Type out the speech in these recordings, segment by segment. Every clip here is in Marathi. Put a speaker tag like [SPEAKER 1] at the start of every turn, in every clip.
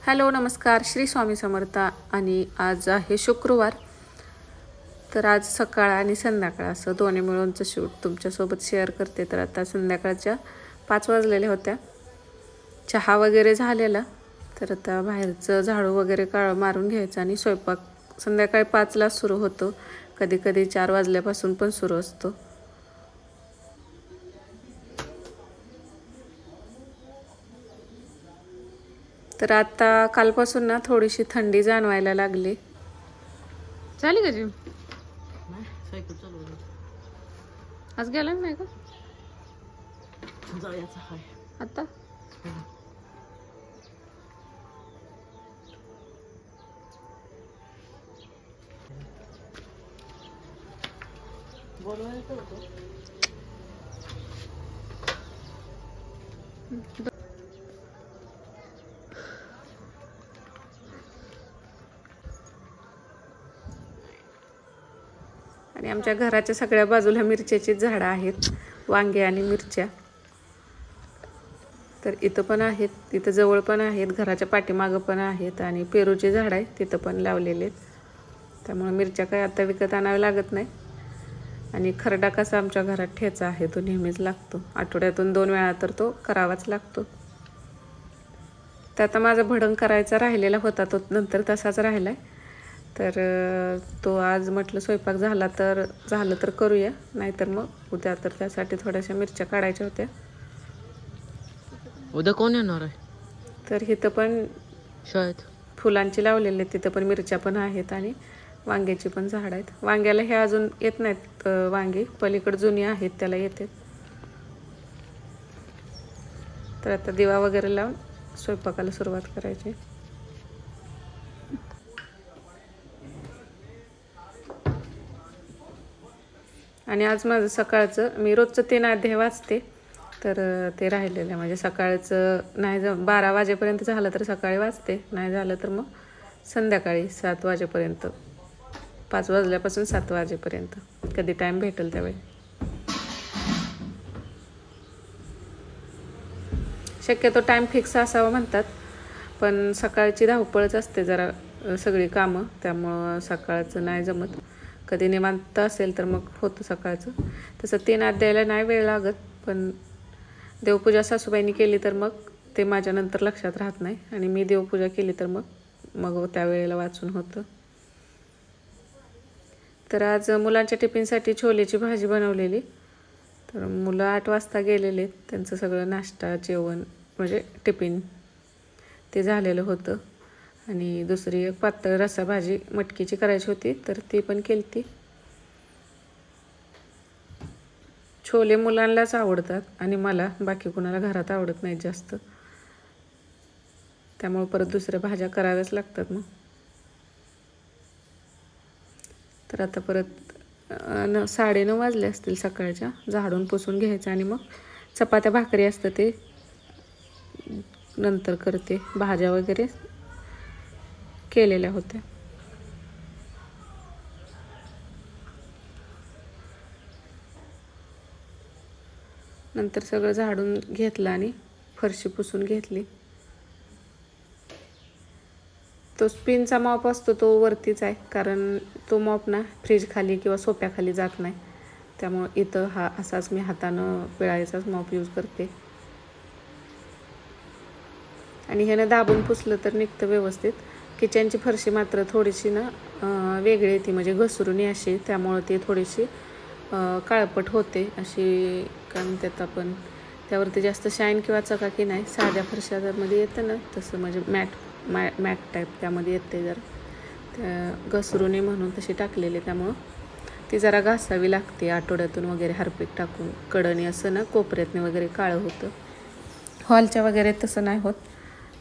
[SPEAKER 1] हॅलो नमस्कार, श्री स्वामी समर्थ. आणि आज आहे शुक्रवार. तर आज सकाळ आणि संध्याकाळ असं दोन्ही मिळूनचं शूट तुमच्यासोबत शेअर करते. तर आता संध्याकाळच्या 5 वाजलेल्या होत्या. चहा वगैरे झालेला. तर आता बाहेरचं झाडू वगैरे मारून घ्यायचं आणि स्वयंपाक संध्याकाळी 5ला सुरू होतो. कधी कधी 4 वाजल्यापासून पण सुरू असतो. तर आता कालपासून ना थोडीशी थंडी जाणवायला लागली. झाली का जिम? आज गेला नाही का? आता आणि आमच्या घराच्या सगळ्या बाजूला मिरच्याची झाडं आहेत, वांगे आणि मिरच्या. तर इथं पण आहेत, तिथं जवळ पण आहेत, घराच्या पाठीमागं पण आहेत आणि पेरूचे झाड आहे तिथं पण लावलेले आहेत. त्यामुळे मिरच्या काय आता विकत आणावे लागत नाही. आणि खरडा कसा आमच्या घरात ठेचा आहे, तो नेहमीच लागतो. आठवड्यातून 2 वेळा तर तो करावाच लागतो. तर आता माझा भडंग करायचा राहिलेला होता, तो नंतर तसाच राहिला आहे. तर तो आज म्हटलं स्वयंपाक झालं तर करूया, नाहीतर मग उद्या. तर त्यासाठी थोड्याशा मिरच्या काढायच्या होत्या.
[SPEAKER 2] उद्या कोण येणार आहे?
[SPEAKER 1] तर इथं पण
[SPEAKER 2] शाळेत
[SPEAKER 1] फुलांची लावलेले आहेत, तिथं पण मिरच्या पण आहेत आणि वांग्याची पण झाड आहेत. वांग्याला हे अजून येत नाहीत वांगी, पलीकडे जुनी आहेत त्याला येते. तर आता दिवा वगैरे लावून स्वयंपाकाला सुरुवात करायची. आणि आज माझं सकाळचं, मी रोजचं 3 अध्याय वाचते. तर ते राहिलेलं म्हणजे सकाळचं नाही 12 वाजेपर्यंत झालं तर सकाळी वाचते, नाही झालं तर मग संध्याकाळी 7 वाजेपर्यंत, 5 वाजल्यापासून 7 वाजेपर्यंत कधी टाईम भेटेल त्यावेळी. शक्यतो टाईम फिक्स असावा म्हणतात, पण सकाळची धावपळच असते जरा सगळी कामं, त्यामुळं सकाळचं नाही जमत. कधी निवांत असेल तर मग होतं सकाळचं. तसं 3 अध्यायाला नाही वेळ लागत, पण देवपूजा सासूबाईंनी केली तर मग ते माझ्या नंतर लक्षात राहत नाही. आणि मी देवपूजा केली तर मग त्यावेळेला वाचून होतं. तर आज मुलांच्या टिफिनसाठी छोलेची भाजी बनवलेली. तर मुलं 8 वाजता गेलेले, त्यांचं सगळं नाश्ता जेवण म्हणजे टिफिन ते झालेलं होतं. आणि दुसरी एक पातळ रस्सा भाजी मटकीची करायची होती, तर ती पण केली. छोले मुलांनाच आवडतात आणि मला, बाकी कुणाला घरात आवडत नाही जास्त, त्यामुळे परत दुसऱ्या भाज्या कराव्याच लागतात मग. तर आता परत 9:30 वाजले असतील सकाळच्या. झाडून पुसून घ्यायचं आणि मग चपात्या भाकरी असतं ते नंतर करते. भाज्या वगैरे केलेल्या होत्या. नंतर सगळं झाडून घेतलं आणि फरशी पुसून घेतली. तो स्पिनचा मॉप असतो तो वरतीच आहे, कारण तो मॉप ना फ्रीज खाली किंवा सोप्याखाली जात नाही. त्यामुळं इथं हा असाच मी हातानं पिळायचाच मॉप यूज करते. आणि ह्यानं दाबून पुसलं तर निघतं व्यवस्थित. किचनची फरशी मात्र थोडीशी ना वेगळी येते, म्हणजे घसरून अशी, त्यामुळं ती थोडीशी काळपट होते अशी. काय म्हणतात आपण, त्यावरती जास्त शाईन किंवा चकाकी नाही. साध्या फरशामध्ये येतं ना तसं, म्हणजे मॅट टाईप त्यामध्ये येते जरा, त्या घसरूने म्हणून तशी टाकलेली. त्यामुळं ती जरा घासावी लागते आठवड्यातून वगैरे हार्पिक टाकून. कडणी असं ना कोपऱ्यातने वगैरे काळं होतं. हॉलच्या वगैरे तसं नाही होत,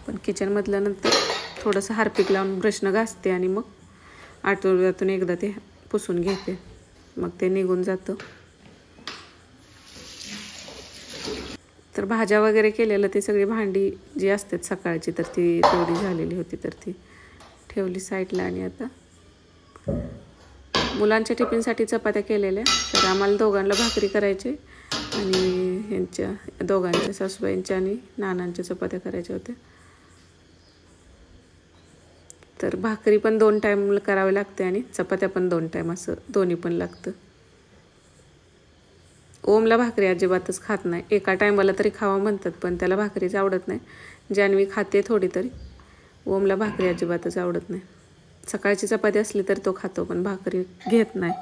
[SPEAKER 1] पण किचनमधलं नंतर थोडंसं हार्पिक लावून ब्रशनं घासते आणि मग आठवड्यातून एकदा ते पुसून घेते, मग ते निघून जातं. तर भाज्या वगैरे केलेलं ती सगळी भांडी जी असतात सकाळची, तर ती तेवढी झालेली होती, तर ती ठेवली साईडला. आणि आता मुलांच्या टिफिनसाठी चपात्या केलेल्या. तर आम्हाला दोघांना भाकरी करायची आणि ह्यांच्या दोघांच्या सासूबाईंच्या आणि नानांच्या चपात्या करायच्या होत्या. तर भाकरी पण 2 टाईम करावी लागते आणि चपात्या पण 2 टाईम, असं दोन्ही पण लागतं. ओमला भाकरी अजिबातच खात नाही. एका टायमाला तरी खावा म्हणतात पण त्याला भाकरीच आवडत नाही. जान्हवी खाते थोडी तरी, ओमला भाकरी अजिबातच आवडत नाही. सकाळची चपाती असली तर तो खातो पण भाकरी घेत नाही.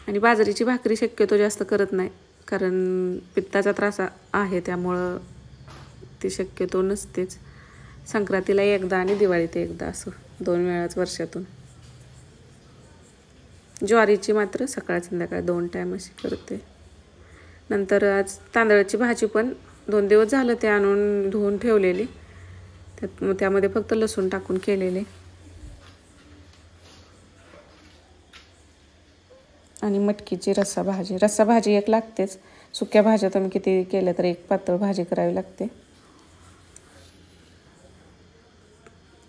[SPEAKER 1] आणि बाजरीची भाकरी शक्यतो जास्त करत नाही, कारण पित्ताचा त्रास आहे त्यामुळं ती शक्यतो नसतेच. संक्रांतीला एकदा आणि दिवाळीत एकदा, असं 2 वेळाच वर्षातून. ज्वारीची मात्र सकाळ संध्याकाळ 2 टाईम अशी करते. नंतर आज तांदळाची भाजी पण 2 दिवस झालं ते आणून धुवून ठेवलेली, त्यामध्ये फक्त लसूण टाकून केलेले. आणि मटकीची रस्सा भाजी एक लागतेच. सुक्या भाज्या तुम्ही किती केल्या तर एक पातळ भाजी करावी लागते.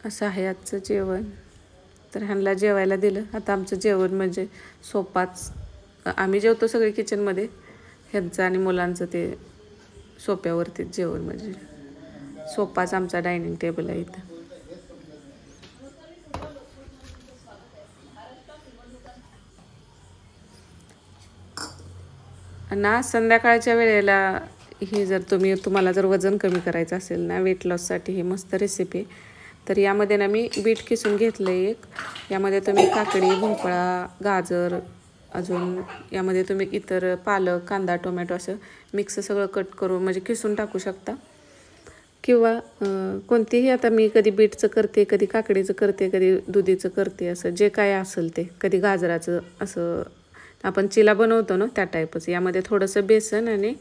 [SPEAKER 1] असं आहे आजचं जेवण. तर ह्यांना जेवायला दिलं. आता आमचं जेवण म्हणजे सोपाच, आम्ही जेवतो सगळे किचनमध्ये, ह्यांचं आणि मुलांचं ते सोप्यावरतीच जेवण, म्हणजे सोपाच आमचा डायनिंग टेबल आहे इथं. ना संध्याकाळच्या वेळेला ही जर तुम्हाला जर वजन कमी करायचं असेल ना, वेट लॉससाठी ही मस्त रेसिपी. तर यामध्ये ना मी बीट किसून घेतलं एक. यामध्ये तुम्ही काकडी, भोपळा, गाजर, अजून यामध्ये तुम्ही इतर पालक, कांदा, टोमॅटो असं मिक्स सगळं कट करून म्हणजे किसून टाकू शकता. किंवा कोणतीही, आता मी कधी बीटचं करते, कधी काकडीचं करते, कधी दुधीचं करते, असं जे काय असेल ते, कधी गाजराचं, असं आपण चिला बनवतो ना त्या टाईपच. यामध्ये थोडंसं बेसन आणि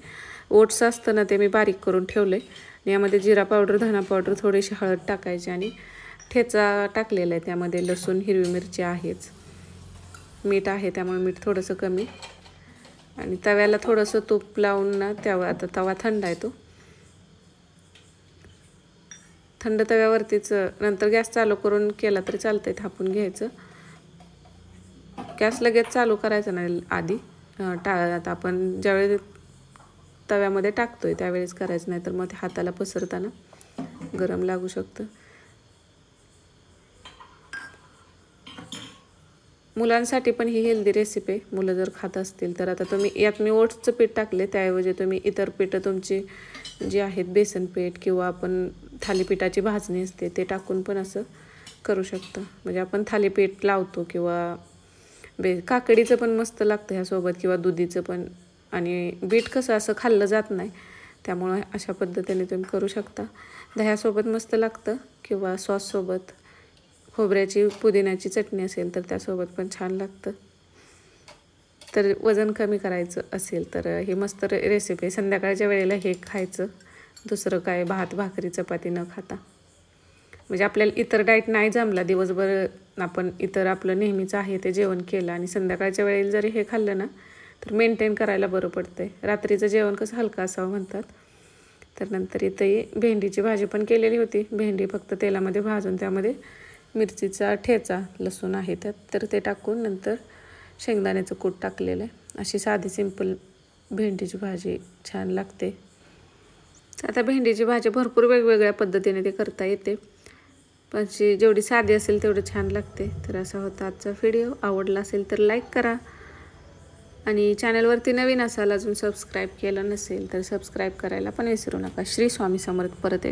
[SPEAKER 1] ओट्स असतं ना ते मी बारीक करून ठेवलं आहे. आणि यामध्ये जिरा पावडर, धना पावडर, थोडीशी हळद टाकायची आणि ठेचा टाकलेला आहे. त्यामध्ये लसूण, हिरवी मिरची आहेच, मीठ आहे त्यामुळे मीठ थोडंसं कमी. आणि तव्याला थोडंसं तूप लावून ना, आता तवा थंड आहे, तो थंड तव्यावरतीच, नंतर गॅस चालू करून केला तरी चालतंय, थापून घ्यायचं. गॅस लगेच चालू करायचा नाही आधी, आता आपण ज्यावेळी तव्यामध्ये टाकतोय त्यावेळेस करायचं, नाही तर मग ते हाताला पसरताना गरम लागू शकतं. मुलांसाठी पण ही हेल्दी रेसिपी आहे, मुलं जर खात असतील तर. आता तुम्ही यात मी ओट्सचं पीठ टाकले, त्याऐवजी तुम्ही इतर पीठं तुमची जी आहेत, बेसन पीठ किंवा आपण थालीपीठाची भाजणी असते ते टाकून पण असं करू शकता. म्हणजे आपण थालीपीठ लावतो किंवा काकडीचं पण मस्त लागतं ह्यासोबत, किंवा दुधीचं पण. आणि बीट कसं असं खाल्लं जात नाही, त्यामुळे अशा पद्धतीने तुम्ही करू शकता. दह्यासोबत मस्त लागतं, किंवा सॉससोबत, खोबऱ्याची पुदिन्याची चटणी असेल तर त्यासोबत पण छान लागतं. तर वजन कमी करायचं असेल तर ही मस्त रेसिपी आहे. संध्याकाळच्या वेळेला हे खायचं, दुसरं काय भात भाकरी चपाती न खाता. म्हणजे आपल्याला इतर डाएट नाही जमला, दिवसभर आपण इतर आपलं नेहमीचं आहे ते जेवण केलं आणि संध्याकाळच्या वेळेला जरी हे खाल्लं ना तर मेंटेन करायला बरं पडतंय. रात्रीचं जेवण कसं हलकं असावं म्हणतात. तर नंतर इथंही भेंडीची भाजी पण केलेली होती. भेंडी फक्त तेलामध्ये भाजून त्यामध्ये मिरचीचा ठेचा, लसूण आहे त्यात, तर ते टाकून नंतर शेंगदाण्याचं कूट टाकलेलं आहे. अशी साधी सिंपल भेंडीची भाजी छान लागते. आता भेंडीची भाजी भरपूर वेगवेगळ्या पद्धतीने ते करता येते, पण जेवढी साधी असेल तेवढं छान लागते. तर असा होता आजचा व्हिडिओ. आवडला असेल तर लाईक करा, आणि चॅनलवरती नवीन असाल, अजून सबस्क्राईब केलं नसेल तर सबस्क्राईब करायला पण विसरू नका. श्री स्वामी समर्थ. परत